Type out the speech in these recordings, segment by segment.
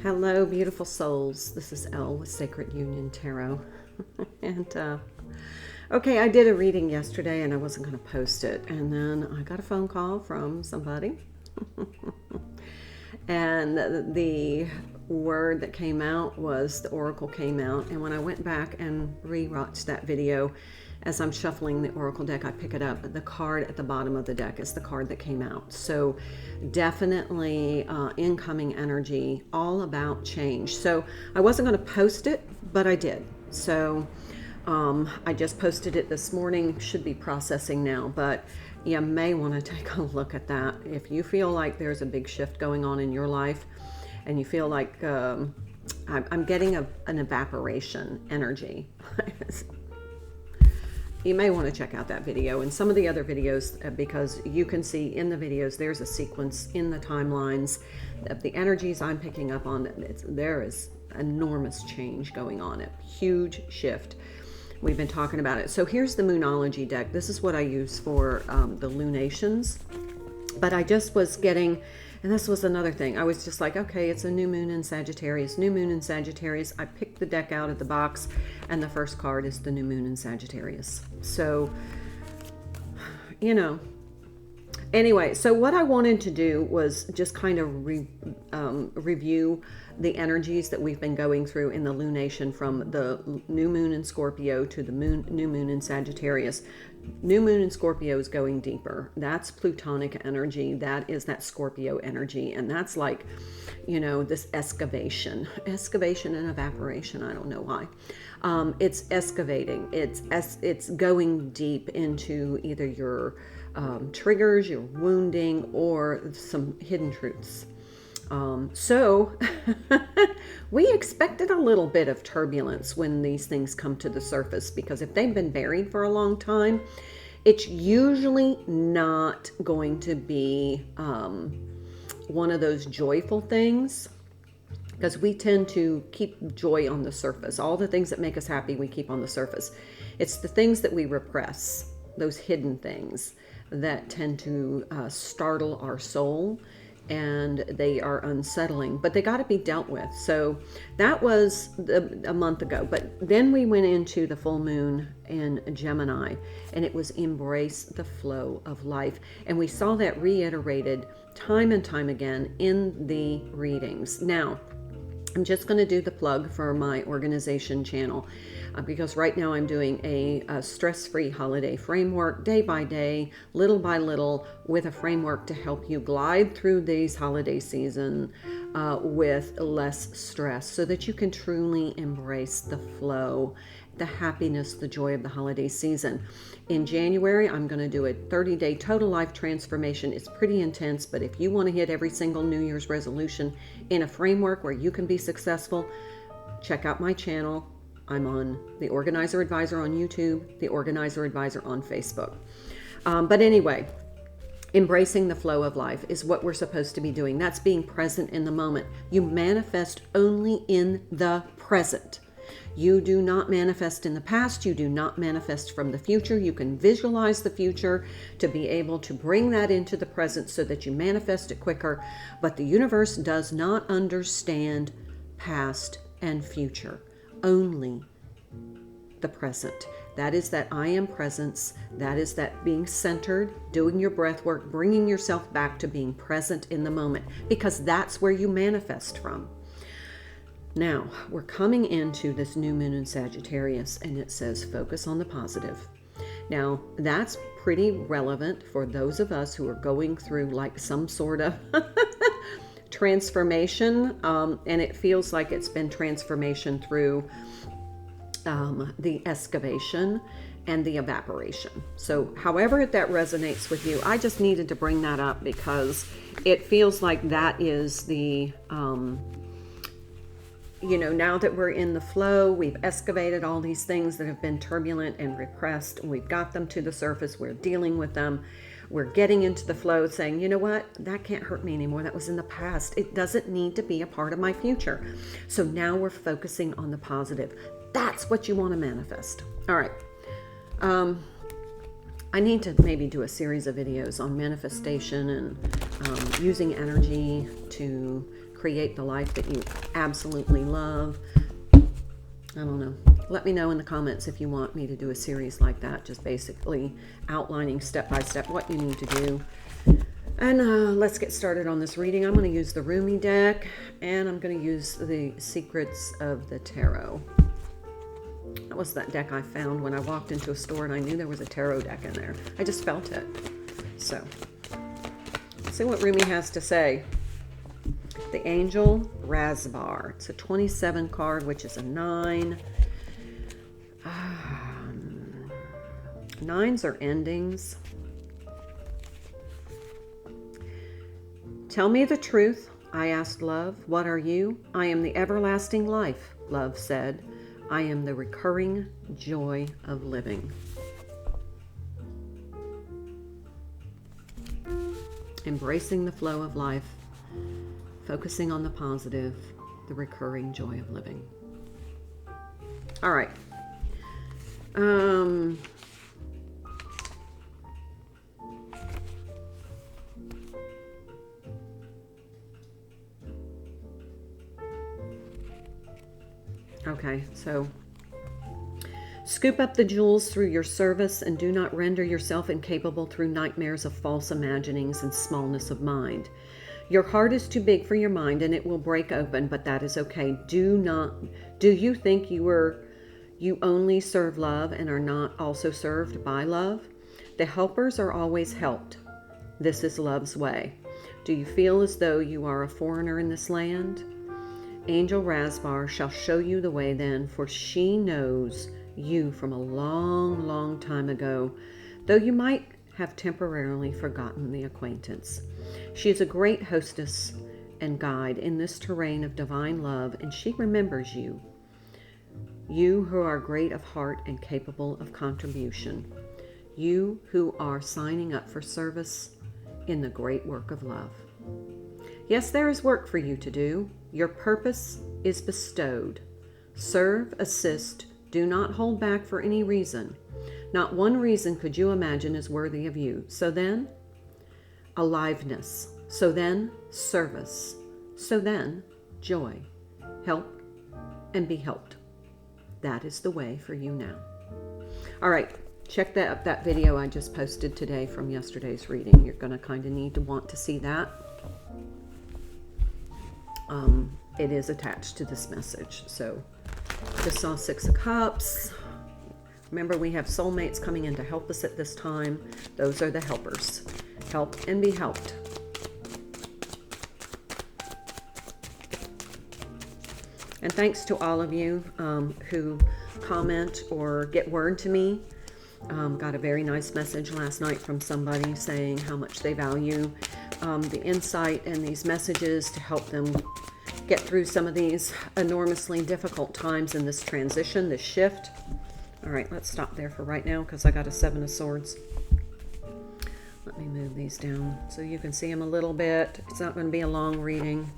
Hello, beautiful souls. This is Elle with Sacred Union Tarot. And, okay, I did a reading yesterday and I wasn't going to post it. And then I got a phone call from somebody. And the word that came out was, the oracle came out. And when I went back and re-watched that video, as I'm shuffling the oracle deck, I pick it up. The card at the bottom of the deck is the card that came out. So definitely incoming energy, all about change. So I wasn't going to post it, but I did. So I just posted it this morning, should be processing now, but you may want to take a look at that. If you feel like there's a big shift going on in your life and you feel like I'm getting an evaporation energy, you may want to check out that video and some of the other videos, because you can see in the videos there's a sequence in the timelines of the energies I'm picking up on. There is enormous change going on, a huge shift. We've been talking about it. So here's the Moonology deck. This is what I use for the lunations. But I just was getting, and this was another thing, I was just like, okay, it's a new moon in Sagittarius, new moon in Sagittarius. I picked the deck out of the box, and the first card is the new moon in Sagittarius. So, you know, anyway, so what I wanted to do was just kind of review the energies that we've been going through in the lunation from the new moon in Scorpio to the new moon in Sagittarius. New moon in Scorpio is going deeper. That's plutonic energy. That is that Scorpio energy. And that's like, you know, this excavation and evaporation. I don't know why. It's excavating. It's going deep into either your triggers, your wounding, or some hidden truths. So we expected a little bit of turbulence when these things come to the surface, because if they've been buried for a long time, it's usually not going to be one of those joyful things, because we tend to keep joy on the surface. All the things that make us happy, we keep on the surface. It's the things that we repress, those hidden things, that tend to startle our soul, and they are unsettling, but they got to be dealt with. So that was a month ago. But then we went into the full moon in Gemini, and it was embrace the flow of life. And we saw that reiterated time and time again in the readings. Now, I'm just going to do the plug for my organization channel, because right now I'm doing a stress-free holiday framework, day by day, little by little, with a framework to help you glide through these holiday season with less stress, so that you can truly embrace the flow, the happiness, the joy of the holiday season. In January, I'm going to do a 30-day total life transformation. It's pretty intense, but if you want to hit every single New Year's resolution in a framework where you can be successful, check out my channel. I'm on The Organizer Advisor on YouTube, The Organizer Advisor on Facebook. But anyway, embracing the flow of life is what we're supposed to be doing. That's being present in the moment. You manifest only in the present. You do not manifest in the past. You do not manifest from the future. You can visualize the future to be able to bring that into the present so that you manifest it quicker. But the universe does not understand past and future, only the present. That is that I am presence. That is that being centered, doing your breath work, bringing yourself back to being present in the moment, because that's where you manifest from. Now, we're coming into this new moon in Sagittarius, and it says focus on the positive. Now, that's pretty relevant for those of us who are going through like some sort of transformation, and it feels like it's been transformation through the excavation and the evaporation. So however that resonates with you, I just needed to bring that up because it feels like that is the you know, now that we're in the flow, we've excavated all these things that have been turbulent and repressed, and we've got them to the surface, we're dealing with them, we're getting into the flow, saying, you know what, that can't hurt me anymore, that was in the past, it doesn't need to be a part of my future. So now we're focusing on the positive. That's what you want to manifest. All right. I need to maybe do a series of videos on manifestation and using energy to create the life that you absolutely love. I don't know. Let me know in the comments if you want me to do a series like that, just basically outlining step by step what you need to do. And let's get started on this reading. I'm going to use the Rumi deck, and I'm going to use the Secrets of the Tarot. That was that deck I found when I walked into a store, and I knew there was a tarot deck in there. I just felt it. So, let's see what Rumi has to say. The Angel Razbar. It's a 27 card, which is a 9. Nines are endings. Tell me the truth, I asked love. What are you? I am the everlasting life, love said. I am the recurring joy of living. Embracing the flow of life, focusing on the positive, the recurring joy of living. All right. Okay, so scoop up the jewels through your service and do not render yourself incapable through nightmares of false imaginings and smallness of mind. Your heart is too big for your mind and it will break open, but that is okay. Do you think you only serve love and are not also served by love? The helpers are always helped. This is love's way. Do you feel as though you are a foreigner in this land? Angel Razbar shall show you the way then, for she knows you from a long, long time ago, though you might have temporarily forgotten the acquaintance. She is a great hostess and guide in this terrain of divine love, and she remembers you. You who are great of heart and capable of contribution. You who are signing up for service in the great work of love. Yes, there is work for you to do. Your purpose is bestowed. Serve, assist, do not hold back for any reason. Not one reason could you imagine is worthy of you. So then, aliveness. So then, service. So then, joy. Help and be helped. That is the way for you now. All right, check that video I just posted today from yesterday's reading. You're going to kind of need to want to see that. It is attached to this message. So just saw 6 of Cups. Remember, we have soulmates coming in to help us at this time. Those are the helpers. Help and be helped. And thanks to all of you who comment or get word to me. Got a very nice message last night from somebody saying how much they value the insight and these messages to help them get through some of these enormously difficult times in this transition, this shift. All right, let's stop there for right now because I got a 7 of Swords. Let me move these down so you can see them a little bit. It's not going to be a long reading.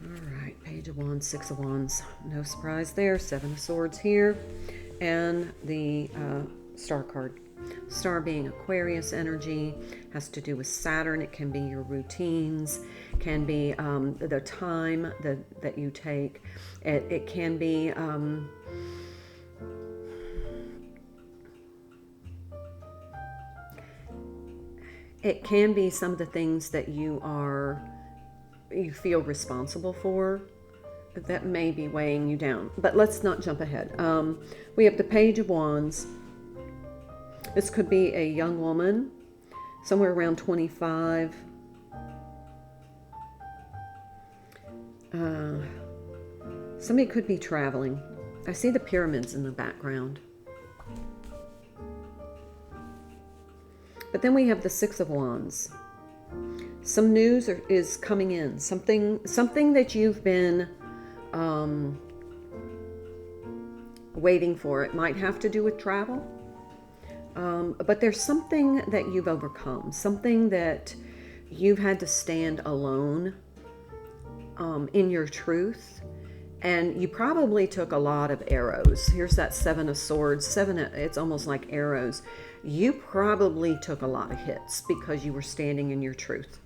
All right, Page of Wands, 6 of Wands. No surprise there. 7 of Swords here. And the Star card. Star being Aquarius energy, has to do with Saturn. It can be your routines, can be the time that you take. It can be it can be some of the things that you feel responsible for that may be weighing you down. But let's not jump ahead. We have the Page of Wands. This could be a young woman, somewhere around 25. Somebody could be traveling. I see the pyramids in the background. But then we have the 6 of Wands. Some news is coming in. Something that you've been waiting for. It might have to do with travel. But there's something that you've overcome. Something that you've had to stand alone in your truth. And you probably took a lot of arrows. Here's that 7 of Swords. It's almost like arrows. You probably took a lot of hits because you were standing in your truth.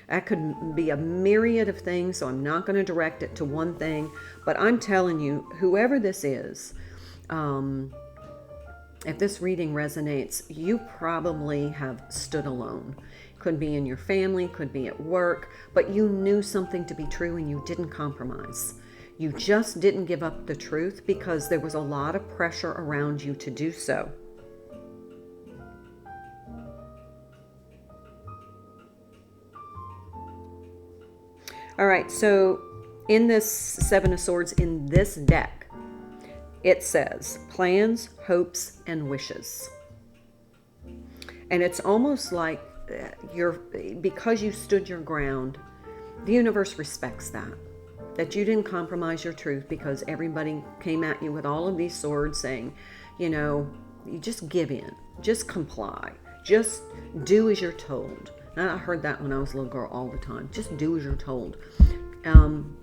That could be a myriad of things, so I'm not going to direct it to one thing. But I'm telling you, whoever this is, if this reading resonates, you probably have stood alone. Could be in your family, could be at work, but you knew something to be true and you didn't compromise. You just didn't give up the truth because there was a lot of pressure around you to do so. All right, so in this Seven of Swords, in this deck, it says plans, hopes, and wishes. And it's almost like because you stood your ground, the universe respects that you didn't compromise your truth because everybody came at you with all of these swords saying, you know, you just give in, just comply, just do as you're told. And I heard that when I was a little girl all the time, just do as you're told.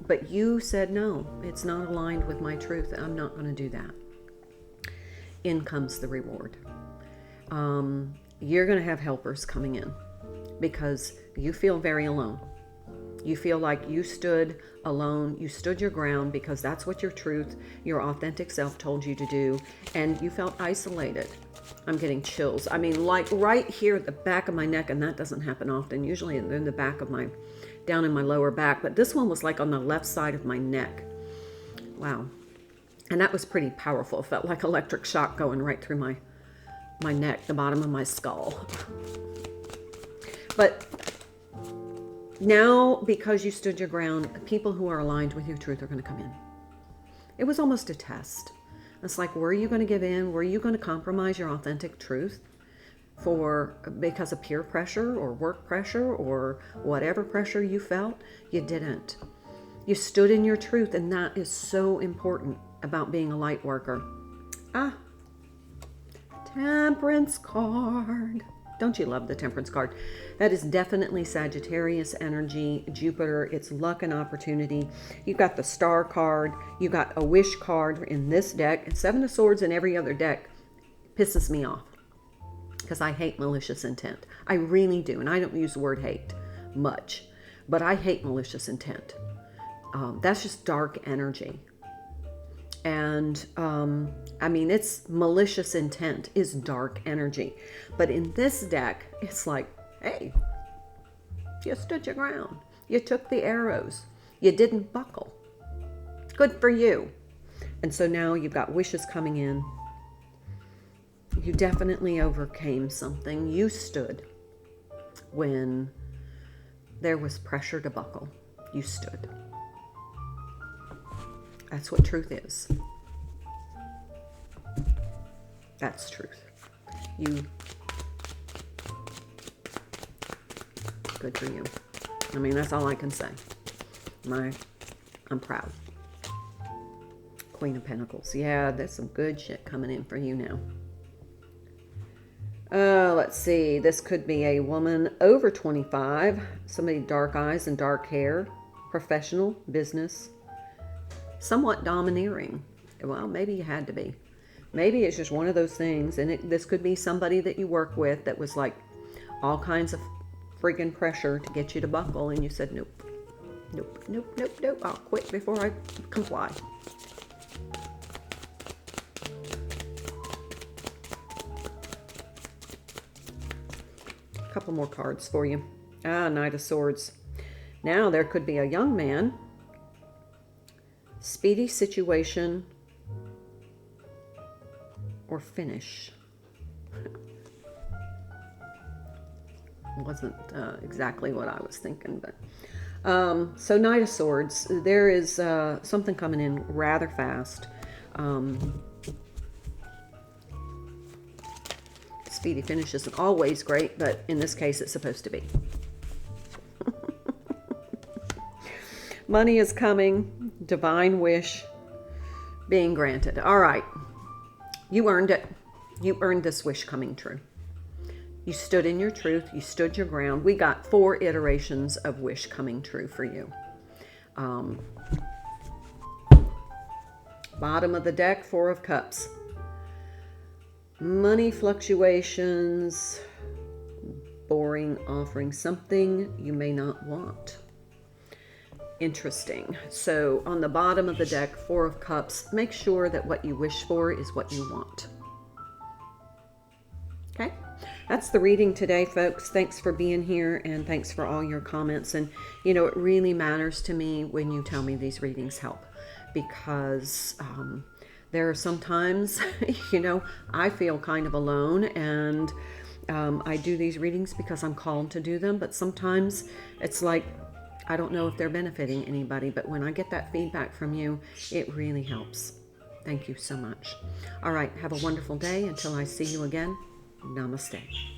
But you said, no, it's not aligned with my truth. I'm not going to do that. In comes the reward. You're going to have helpers coming in because you feel very alone. You feel like you stood alone. You stood your ground because that's what your truth, your authentic self told you to do. And you felt isolated. I'm getting chills. I mean, like right here at the back of my neck, and that doesn't happen often. Usually in the back of my, down in my lower back. But this one was like on the left side of my neck. Wow. And that was pretty powerful. It felt like electric shock going right through my neck, the bottom of my skull. But now, because you stood your ground, people who are aligned with your truth are going to come in. It was almost a test. It's like, were you going to give in? Were you going to compromise your authentic truth because of peer pressure or work pressure or whatever pressure you felt? You didn't. You stood in your truth, and that is so important about being a light worker. Temperance card. Don't you love the Temperance card? That is definitely Sagittarius energy, Jupiter. It's luck and opportunity. You've got the Star card. You got a Wish card in this deck. And Seven of Swords in every other deck pisses me off because I hate malicious intent. I really do. And I don't use the word hate much, but I hate malicious intent. That's just dark energy. And I mean, it's malicious intent is dark energy. But in this deck, it's like, hey, you stood your ground. You took the arrows. You didn't buckle. Good for you. And so now you've got wishes coming in. You definitely overcame something. You stood when there was pressure to buckle. You stood. That's what truth is. That's truth. Good for you. I mean, that's all I can say. I'm proud. Queen of Pentacles. Yeah, there's some good shit coming in for you now. Let's see. This could be a woman over 25. Somebody dark eyes and dark hair. Professional, business. Somewhat domineering. Well, maybe you had to be. Maybe it's just one of those things. And this could be somebody that you work with that was like all kinds of freaking pressure to get you to buckle. And you said, nope, nope, nope, nope, nope. I'll quit before I comply. A couple more cards for you. Knight of Swords. Now there could be a young man. Speedy situation or finish. Wasn't exactly what I was thinking, but so Knight of Swords, there is something coming in rather fast. Speedy finish isn't always great, but in this case it's supposed to be. Money is coming. Divine wish being granted. All right. You earned it. You earned this wish coming true. You stood in your truth. You stood your ground. We got 4 iterations of wish coming true for you. Bottom of the deck, 4 of Cups. Money fluctuations. boring offering, something you may not want. Interesting. So on the bottom of the deck, Four of Cups, make sure that what you wish for is what you want. Okay, that's the reading today, folks. Thanks for being here, and thanks for all your comments. And, you know, it really matters to me when you tell me these readings help, because there are sometimes, you know, I feel kind of alone, and I do these readings because I'm called to do them, but sometimes it's like, I don't know if they're benefiting anybody, but when I get that feedback from you, it really helps. Thank you so much. All right, have a wonderful day. Until I see you again, namaste.